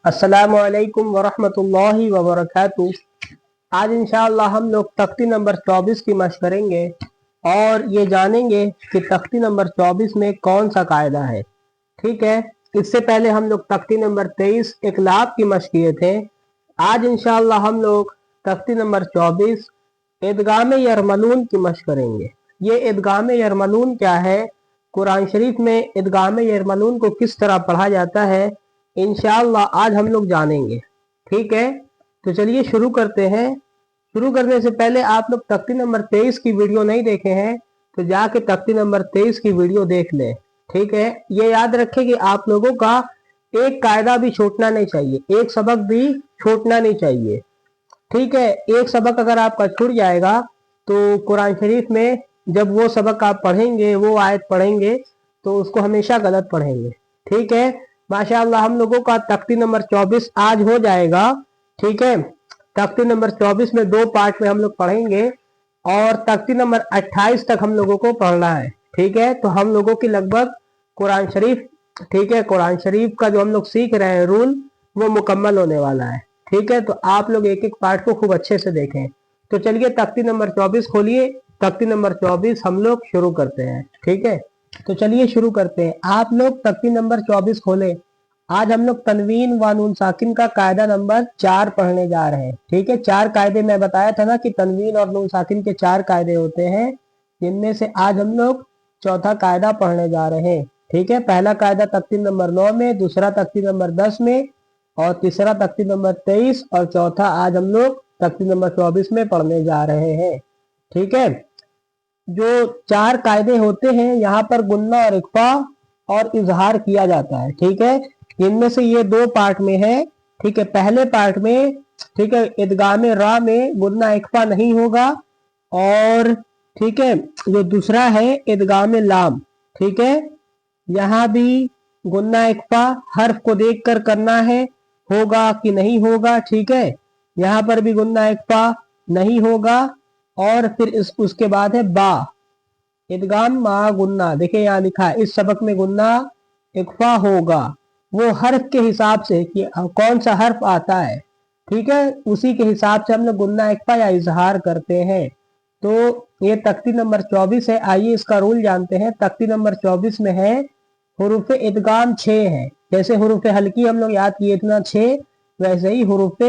अस्सलामु अलैकुम वरहमतुल्लाहि वबरकातुह। आज इंशाअल्लाह हम लोग तख्ती नंबर 24 की मशक करेंगे और ये जानेंगे कि तख्ती नंबर 24 में कौन सा कायदा है। ठीक है, इससे पहले हम लोग तख्ती नंबर 23 इकलाब की मशक किए थे। आज इंशाअल्लाह हम लोग तख्ती नंबर 24 इदगाम यरमलून की मशक करेंगे। ये इदगाम यरमलून क्या है, कुरान शरीफ में इदगाम यरमलून को किस तरह पढ़ा जाता है, इंशाअल्लाह आज हम लोग जानेंगे। ठीक है, तो चलिए शुरू करते हैं। शुरू करने से पहले आप लोग तख्ती नंबर 23 की वीडियो नहीं देखे हैं तो जाके तख्ती नंबर 23 की वीडियो देख लें। ठीक है, ये याद रखें कि आप लोगों का एक कायदा भी छूटना नहीं चाहिए, एक सबक भी छूटना नहीं चाहिए। ठीक है, एक सबक अगर आपका छूट जाएगा तो कुरान शरीफ में जब वो सबक आप पढ़ेंगे, वो आयत पढ़ेंगे तो उसको हमेशा गलत पढ़ेंगे। ठीक है, माशाअल्लाह हम लोगों का तख्ती नंबर 24 आज हो जाएगा। ठीक है, तख्ती नंबर 24 में 2 पार्ट में हम लोग पढ़ेंगे और तख्ती नंबर 28 तक हम लोगों को पढ़ना है। ठीक है, तो हम लोगों की लगभग कुरान शरीफ, ठीक है, कुरान शरीफ का जो हम लोग सीख रहे हैं रूल, वो मुकम्मल होने वाला है। ठीक है, तो आप लोग एक एक पार्ट को खूब अच्छे से देखें। तो चलिए तख्ती नंबर 24 खोलिए, तख्ती नंबर 24 हम लोग शुरू करते हैं। ठीक है, तो चलिए शुरू करते हैं। आप लोग तख्ती नंबर 24 खोले। आज हम लोग तनवीन व नून साकिन का कायदा नंबर 4 पढ़ने जा रहे हैं। ठीक है, 4 कायदे मैं बताया था ना कि तनवीन और नून साकिन के 4 कायदे होते हैं, जिनमें से आज हम लोग चौथा कायदा पढ़ने जा रहे हैं। ठीक है, पहला कायदा तख्ती नंबर 9 में, दूसरा तख्ती नंबर 10 में और तीसरा तख्ती नंबर 23 और चौथा आज हम लोग तख्ती नंबर 24 में पढ़ने जा रहे हैं। ठीक है, जो 4 कायदे होते हैं यहाँ पर गुन्ना और इक्फा और इजहार किया जाता है। ठीक है, इनमें से ये 2 पार्ट में है। ठीक है, पहले पार्ट में, ठीक है, इदगाम रा में गुन्ना इक्फा नहीं होगा और ठीक है, जो दूसरा है इदगाम लाम, ठीक है, यहाँ भी गुन्ना इक्फा हर्फ को देखकर करना है, होगा कि नहीं होगा। ठीक है, यहाँ पर भी गुन्ना इक्फा नहीं होगा और फिर उसके बाद है बा, इदगाम मा गुन्ना। देखिए यहाँ लिखा है इस सबक में गुन्ना इक्फा होगा, वो हर्फ के हिसाब से कि कौन सा हर्फ आता है, ठीक है, उसी के हिसाब से हम लोग गुन्ना इक्फा या इजहार करते हैं। तो ये तख्ती नंबर 24 है। आइए इसका रूल जानते हैं। तख्ती नंबर 24 में है हुरूफ इदगाम 6 है। जैसे हुरूफ हल्की हम लोग याद किए इतना 6, वैसे ही हुरूफ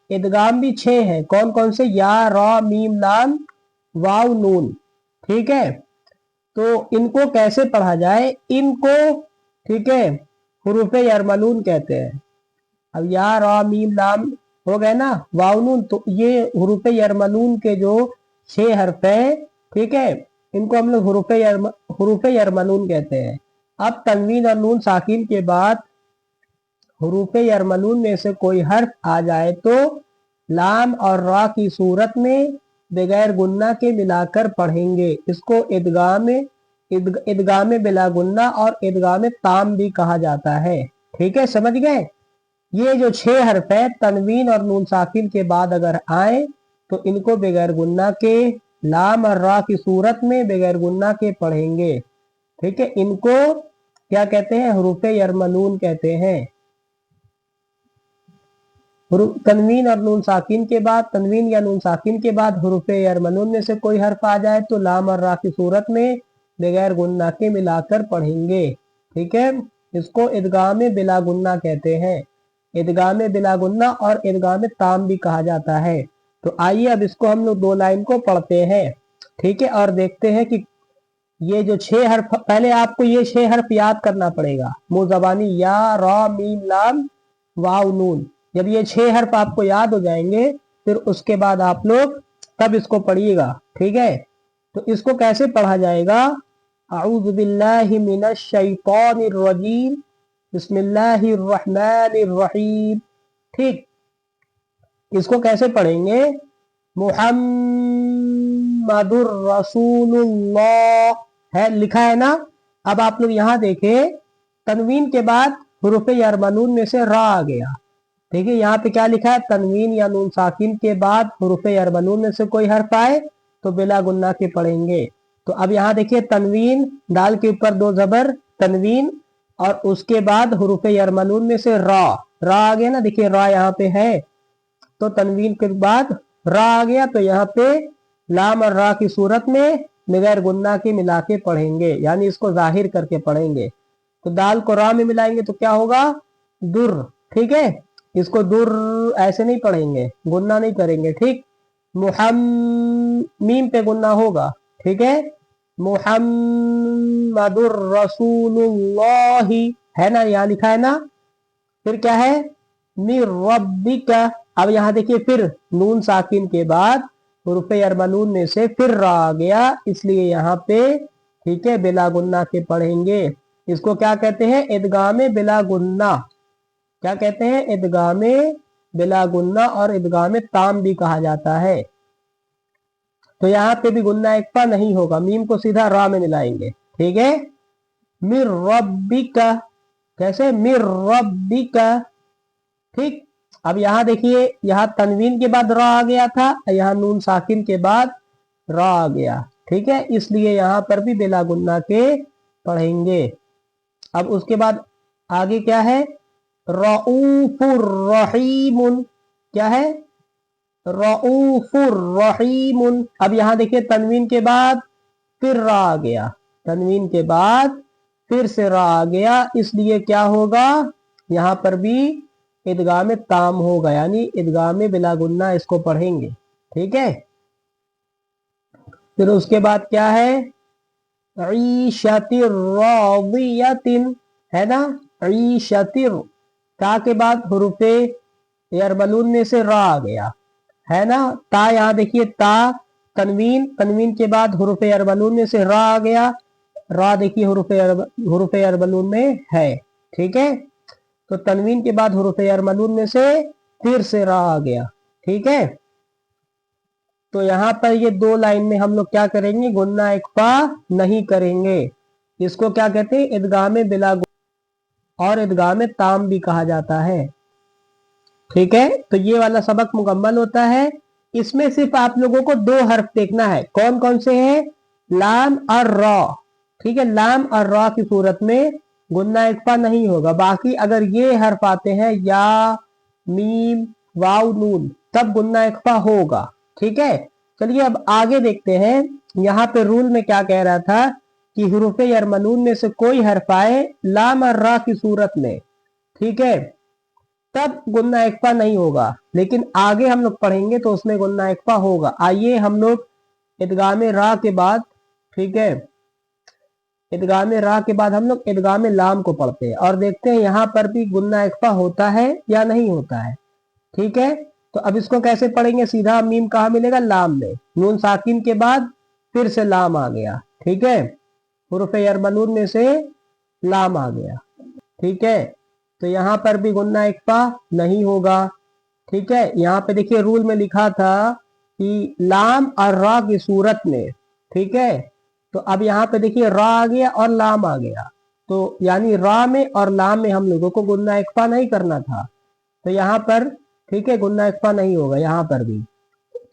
इदगाम भी 6 है। कौन कौन से? या, रा, मीम, लाम, वाव, नून। ठीक है, तो इनको कैसे पढ़ा जाए? इनको, ठीक है, हुरूफ यरमलून कहते हैं। अब या, रा, मीम, लाम हो गए ना, वाव, नून, तो ये हुरूफ यरमलून के जो 6 हर्फ है, ठीक है, इनको हम लोग हुरूफ यरमलून कहते हैं। अब तनवीन और नून साकिन के बाद हुरूफ यरमलून में से कोई हर्फ आ जाए तो लाम और रा की सूरत में बगैर गुन्ना के मिलाकर पढ़ेंगे। इसको इदगाम बिला गुन्ना और इदगाम ताम भी कहा जाता है। ठीक है, समझ गए? ये जो 6 हर्फ है तनवीन और नून साकिन के बाद अगर आए तो इनको बगैर गुन्ना के, लाम और रा की सूरत में बगैर गुन्ना के पढ़ेंगे। ठीक है, इनको क्या कहते हैं? हुरूफ यरमलून कहते हैं। तनवीन और नून साकिन के बाद, तनवीन या नून साकिन के बाद हुरूफ यरमलून में से कोई हर्फ आ जाए तो लाम और रा की सूरत में बगैर गुन्ना के मिलाकर पढ़ेंगे। ठीक है, इसको इदगाम बिला गुन्ना कहते हैं। इदगाम बिला गुन्ना और इदगाम ताम भी कहा जाता है। तो आइए अब इसको हम लोग 2 लाइन को पढ़ते हैं। ठीक है, और देखते हैं कि ये जो 6 हर्फ, पहले आपको ये 6 हर्फ याद करना पड़ेगा मुँह ज़बानी, या, रा, मीम, लाम, वाव, नून। जब ये 6 हर्फ आपको याद हो जाएंगे फिर उसके बाद आप लोग तब इसको पढ़िएगा। ठीक है, तो इसको कैसे पढ़ा जाएगा? अऊज़ु बिल्लाहि मिनश शैतानिर रजीम, बिस्मिल्लाहिर रहमानिर रहीम। ठीक, इसको कैसे पढ़ेंगे? मुहम्मदुर रसूलुल्लाह है, लिखा है ना। अब आप लोग यहाँ देखें, तनवीन के बाद हुरूफ यरमलून में से रा आ गया। देखिए यहाँ पे क्या लिखा है? तनवीन या नून साकिन के बाद हुरूफ यरमलून में से कोई हर्फ आए तो बिला गुन्ना के पढ़ेंगे। तो अब यहाँ देखिए तनवीन, दाल के ऊपर 2 जबर, तनवीन, और उसके बाद हुरूफ यरमलून में से रा, रा आ गया ना, देखिए रा यहाँ पे है, तो तनवीन के बाद रा आ गया, तो यहाँ पे लाम और रा की सूरत में बगैर गुन्ना के मिला के पढ़ेंगे, यानी इसको जाहिर करके पढ़ेंगे। तो दाल को रा में मिलाएंगे तो क्या होगा, दुर। ठीक है, इसको दुर ऐसे नहीं पढ़ेंगे, गुन्ना नहीं करेंगे। ठीक, मीम पे गुन्ना होगा। ठीक है, मुहम्मदुर रसूलुल्लाही है ना, यहाँ लिखा है ना। फिर क्या है, मिर रब्बिका। अब यहाँ देखिए फिर नून साकिन के बाद हुरूफ़े अरमलून में से फिर रा आ गया, इसलिए यहाँ पे ठीक है बिला गुन्ना के पढ़ेंगे। इसको क्या कहते हैं, इदगामे बिला गुन्ना। क्या कहते हैं, इदगामे बिला गुन्ना, और इदगामे ताम भी कहा जाता है। तो यहाँ पे भी गुन्ना इक्फा नहीं होगा, मीम को सीधा रा में मिलाएंगे। ठीक है, मिर रब्बिका, कैसे, मिर रब्बिका। ठीक, अब यहाँ देखिए, यहाँ तनवीन के बाद रा आ गया था, यहाँ नून साकिन के बाद रा आ गया। ठीक है, इसलिए यहाँ पर भी बिला गुन्ना के पढ़ेंगे। अब उसके बाद आगे क्या है, रऊफुर रहीमुन। क्या है, रऊफुर रहीमुन। अब यहाँ देखिए तनवीन के बाद फिर रा आ गया, तनवीन के बाद फिर से रा आ गया, इसलिए क्या होगा, यहाँ पर भी इदगाम ताम होगा, यानी इदगाम बिला गुन्ना इसको पढ़ेंगे। ठीक है, फिर उसके बाद क्या है, ईशतिर रादियतिन है ना, ईशतिर, ता के बाद हुरूफे यरमलून में से रा आ गया है ना। ता यहाँ देखिए ता तनवीन, तनवीन के बाद हुरूफे यरमलून में से रा आ गया, रा देखिए हुरूफे यरमलून में है। ठीक है, तो तनवीन के बाद हुरूफे यरमलून में से फिर से रा आ गया। ठीक है, तो यहाँ पर ये दो लाइन में हम लोग क्या करेंगे, गुन्ना इक्फा नहीं करेंगे। इसको क्या कहते हैं, इदगामे बिला और इदगामे ताम भी कहा जाता है। ठीक है, तो ये वाला सबक मुकम्मल होता है। इसमें सिर्फ आप लोगों को दो हर्फ देखना है, कौन कौन से हैं, लाम और रा। ठीक है, लाम और रा की सूरत में गुन्ना इक्फा नहीं होगा, बाकी अगर ये हर्फ आते हैं या मीम वाव नून, तब गुन्ना इक्फा होगा। ठीक है, चलिए अब आगे देखते हैं। यहाँ पे रूल में क्या कह रहा था कि हुरूफे यरमलून में से कोई हर्फ आए लाम और रा की सूरत में, ठीक है, तब गुन्ना इक्फा नहीं होगा, लेकिन आगे हम लोग पढ़ेंगे तो उसमें गुन्ना इक्फा होगा। आइए हम लोग इदगामे रा के बाद, ठीक है, इदगामे रा के बाद हम लोग इदगामे लाम को पढ़ते हैं और देखते हैं यहाँ पर भी गुन्ना इक्फा होता है या नहीं होता है। ठीक है, तो अब इसको कैसे पढ़ेंगे, सीधा मीम कहाँ मिलेगा, लाम में, नून साकिन के बाद फिर से लाम आ गया। ठीक है, हुरूफे यरमलून में से लाम आ गया। ठीक है, तो यहाँ पर भी गुन्ना इक्फा नहीं होगा। ठीक है, यहाँ पे देखिए रूल में लिखा था कि लाम और रा की सूरत में, ठीक है, तो अब यहाँ पे देखिए रा आ गया और लाम आ गया, तो यानी रा में और लाम में हम लोगों को गुन्ना इक्फा नहीं करना था, तो यहाँ पर ठीक है गुन्ना इक्फा नहीं होगा। यहाँ पर भी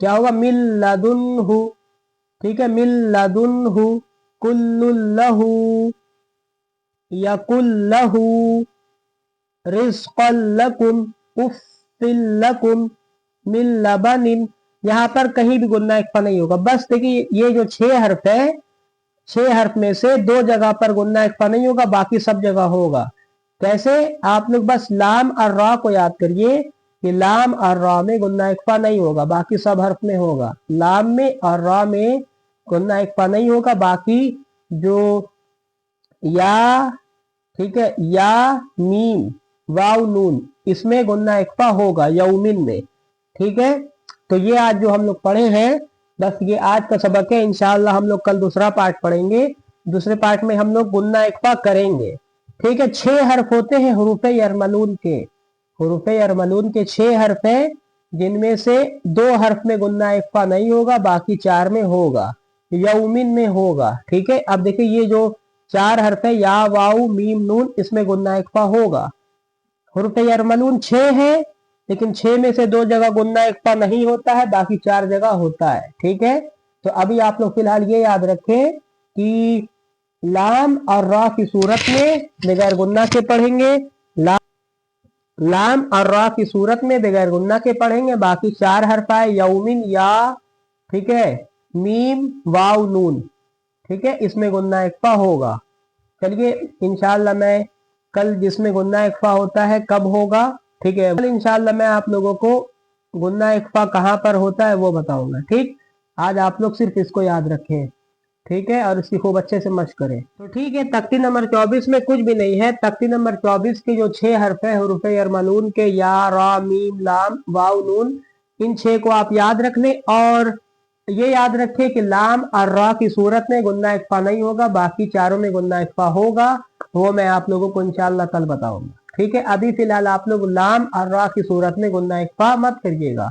क्या होगा, मिल लदुन्हु, ठीक है, मिल लदुन्हु कुल्लुल्लहु यकुल्लहु रिज़्क़ल्लकुम उफ़्फ़िल्लकुम मिन लबनिन। यहाँ पर कहीं भी गुन्ना इक्फा नहीं होगा। बस देखिए ये जो 6 हर्फ है, 6 हर्फ में से 2 जगह पर गुन्ना इक्फा नहीं होगा, बाकी सब जगह होगा। कैसे, आप लोग बस लाम और रा को याद करिए कि लाम और रा में गुन्ना इक्फा नहीं होगा, बाकी सब हर्फ में होगा। लाम में और रा में गुन्ना इक्फा नहीं होगा, बाकी जो या, ठीक है, या मीम वाव नून, इसमें गुन्ना इक्फा होगा यौमिन में। ठीक है, तो ये आज जो हम लोग पढ़े हैं, बस ये आज का सबक है। इंशाअल्लाह हम लोग कल दूसरा पार्ट पढ़ेंगे, दूसरे पार्ट में हम लोग गुन्ना इक्फा करेंगे। ठीक है, 6 हर्फ होते हैं हुरूफे यरमलून के, हुरूफे यरमलून के 6 हर्फ हैं, जिनमें से 2 हर्फ में गुन्ना इक्फा नहीं होगा, बाकी 4 में होगा, यौमिन में होगा। ठीक है, अब देखिए ये जो 4 हर्फ है या वाऊ मीम नून, इसमें गुन्ना इक्फा होगा। हुरूफे यरमलून 6 है, लेकिन 6 में से 2 जगह गुन्ना इक्फा नहीं होता है, बाकी 4 जगह होता है। ठीक है, तो अभी आप लोग फिलहाल ये याद रखें कि लाम और रा की सूरत में बगैर गुन्ना के पढ़ेंगे, लाम और रा की सूरत में बगैर गुन्ना के पढ़ेंगे। बाकी 4 हर्फ आए, यौमिन या, ठीक है, मीम वाव नून, ठीक है, इसमें गुन्ना इक्फा होगा। चलिए इंशाअल्लाह मैं कल जिसमें गुन्ना इक्फा होता है कब होगा, ठीक है, कल इंशाअल्लाह मैं आप लोगों को गुन्ना इक्फा कहाँ पर होता है वो बताऊंगा। ठीक, आज आप लोग सिर्फ इसको याद रखें, ठीक है, और इसकी खूब अच्छे से मशक करें। तो ठीक है, तख्ती नंबर 24 में कुछ भी नहीं है। तख्ती नंबर 24 के जो 6 हर्फ है हुरूफ यरमलून के, या, रा, मीम, लाम, वाव, नून, इन 6 को आप याद रख लें। और ये याद रखें कि लाम और रा की सूरत में गुन्ना इक्फा नहीं होगा, बाकी चारों में गुन्ना इक्फा होगा। वो मैं आप लोगों को इंशाअल्लाह कल बताऊंगा। ठीक है, अभी फिलहाल आप लोग लाम और रा की सूरत में गुन्ना इक्फा मत करिएगा।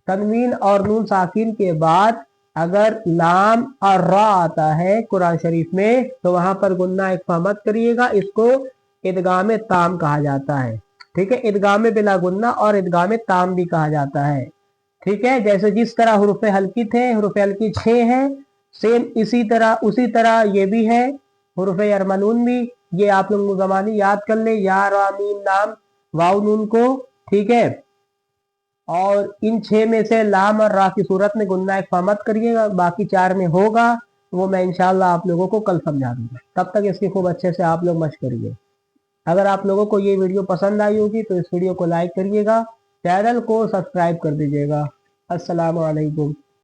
तनवीन और नून साकिन के बाद अगर लाम और रा आता है कुरान शरीफ में तो वहां पर गुन्ना इक्फा मत करिएगा। इसको इदगाम ताम कहा जाता है। ठीक है, इदगाम बिला गुन्ना और इदगाम ताम भी कहा जाता है। ठीक है, जैसे जिस तरह हुरूफ हल्की थे, हुरूफ हल्की 6 है, सेम उसी तरह ये भी है हुरूफ यरमलून भी। ये आप लोग ज़मानी याद कर ले, या, रा, मीम, लाम, वाव, नून को। ठीक है, और इन 6 में से लाम और रा की सूरत में गुन्ना इक्फा मत करिएगा, बाकी 4 में होगा। वो मैं इंशाअल्लाह आप लोगों को कल समझा दूंगा। तब तक इसकी खूब अच्छे से आप लोग मशक करिए। अगर आप लोगों को ये वीडियो पसंद आई होगी तो इस वीडियो को लाइक करिएगा, चैनल को सब्सक्राइब कर दीजिएगा। अस्सलामु अलैकुम।